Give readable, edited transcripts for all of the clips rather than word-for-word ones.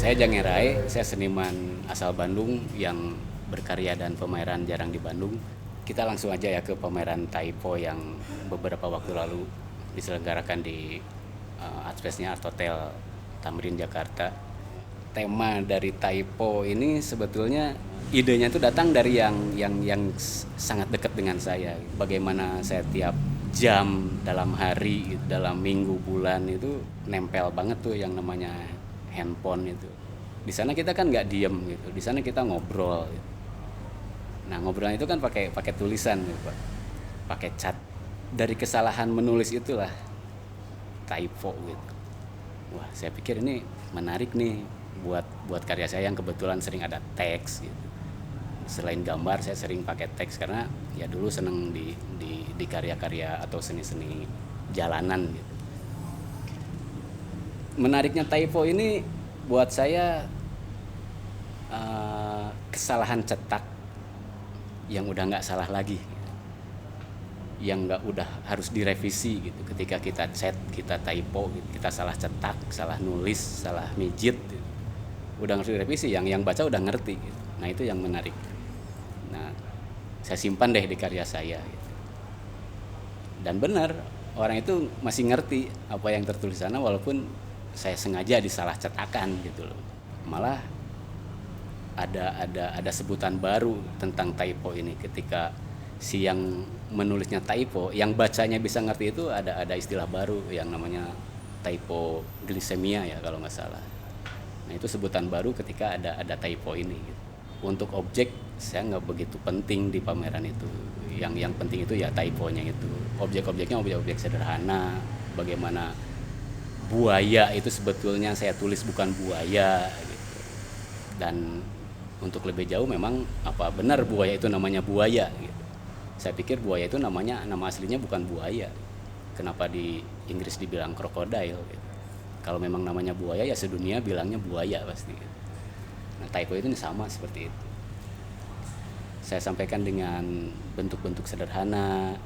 Saya Jangerai, saya seniman asal Bandung yang berkarya dan pameran jarang di Bandung. Kita langsung aja ya ke pameran Taipo yang beberapa waktu lalu diselenggarakan di Art Space-nya Art Hotel Tamrin Jakarta. Tema dari Taipo ini sebetulnya idenya itu datang dari yang sangat dekat dengan saya. Bagaimana saya tiap jam dalam hari, dalam minggu, bulan itu nempel banget tuh yang namanya handphone itu. Di sana kita kan nggak diem gitu, di sana kita ngobrol gitu. Nah ngobrolnya itu kan pakai pakai tulisan gitu, Pak. Pakai cat. Dari kesalahan menulis itulah typo gitu. Wah saya pikir ini menarik nih buat buat karya saya yang kebetulan sering ada teks gitu. Selain gambar saya sering pakai teks karena ya dulu seneng di karya-karya atau seni-seni jalanan gitu. Menariknya typo ini buat saya kesalahan cetak yang udah nggak salah lagi, yang nggak udah harus direvisi gitu. Ketika kita chat, kita typo, gitu. Kita salah cetak, salah nulis, salah mijit, gitu. Udah nggak harus direvisi. Yang baca udah ngerti. Gitu. Nah itu yang menarik. Nah saya simpan deh di karya saya. Gitu. Dan benar orang itu masih ngerti apa yang tertulis sana walaupun saya sengaja disalah cetakan gitu loh. Malah ada sebutan baru tentang typo ini ketika si yang menulisnya typo, yang bacanya bisa ngerti itu ada istilah baru yang namanya typo glisemia ya kalau nggak salah. Nah itu sebutan baru ketika ada typo ini. Gitu. Untuk objek saya nggak begitu penting di pameran itu. Yang penting itu ya typonya itu. Objek-objeknya objek-objek sederhana. Bagaimana buaya itu sebetulnya saya tulis bukan buaya gitu. Dan untuk lebih jauh memang apa benar buaya itu namanya buaya gitu. Saya pikir buaya itu nama aslinya bukan buaya. Kenapa di Inggris dibilang krokodil gitu. Kalau memang namanya buaya ya sedunia bilangnya buaya pasti gitu. Nah typo itu sama seperti itu. Saya sampaikan dengan bentuk-bentuk sederhana.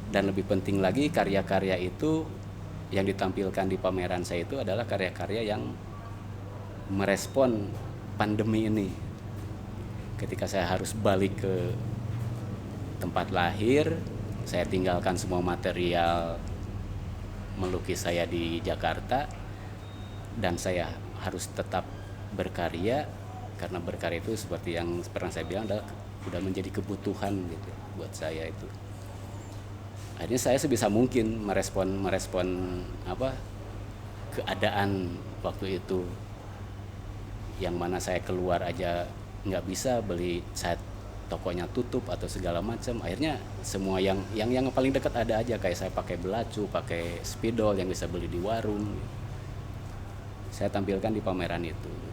Dan lebih penting lagi karya-karya itu yang ditampilkan di pameran saya itu adalah karya-karya yang merespon pandemi ini. Ketika saya harus balik ke tempat lahir, saya tinggalkan semua material melukis saya di Jakarta dan saya harus tetap berkarya karena berkarya itu seperti yang pernah saya bilang adalah udah menjadi kebutuhan gitu buat saya itu. Akhirnya saya sebisa mungkin merespon apa keadaan waktu itu, yang mana saya keluar aja nggak bisa beli cat, tokonya tutup atau segala macam. Akhirnya semua yang paling dekat ada aja, kayak saya pakai belacu, pakai spidol yang bisa beli di warung. Saya tampilkan di pameran itu.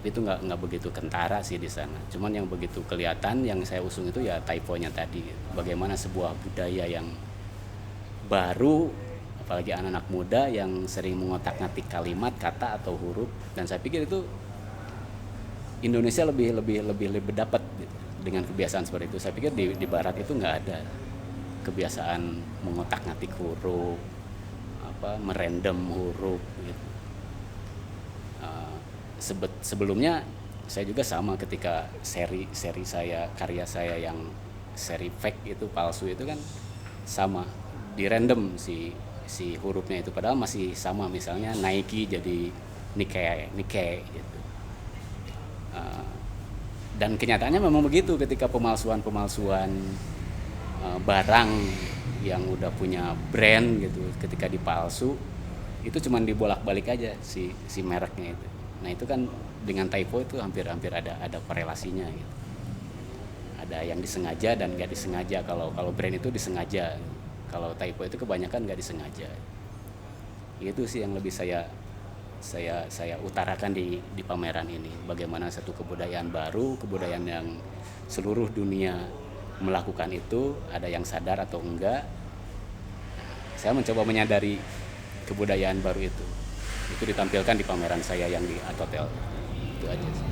Itu nggak begitu kentara sih di sana. Cuman yang begitu kelihatan yang saya usung itu ya typonya tadi. Bagaimana sebuah budaya yang baru, apalagi anak-anak muda yang sering mengotak-ngatik kalimat, kata atau huruf. Dan saya pikir itu Indonesia lebih dapat gitu, dengan kebiasaan seperti itu. Saya pikir di Barat itu nggak ada kebiasaan mengotak-ngatik huruf, merandom huruf gitu. Sebelumnya saya juga sama ketika seri saya, karya saya yang seri fake itu palsu itu kan sama di random si hurufnya itu, padahal masih sama, misalnya Nike jadi Nike gitu. Dan kenyataannya memang begitu ketika pemalsuan barang yang udah punya brand gitu, ketika dipalsu itu cuma dibolak-balik aja si mereknya itu. Nah itu kan dengan typo itu hampir ada korelasinya gitu. Ada yang disengaja dan nggak disengaja. Kalau brand itu disengaja, kalau typo itu kebanyakan nggak disengaja. Itu sih yang lebih saya utarakan di pameran ini. Bagaimana satu kebudayaan baru, kebudayaan yang seluruh dunia melakukan itu, ada yang sadar atau enggak. Saya mencoba menyadari kebudayaan baru itu ditampilkan di pameran saya yang di Art Hotel. Itu aja sih.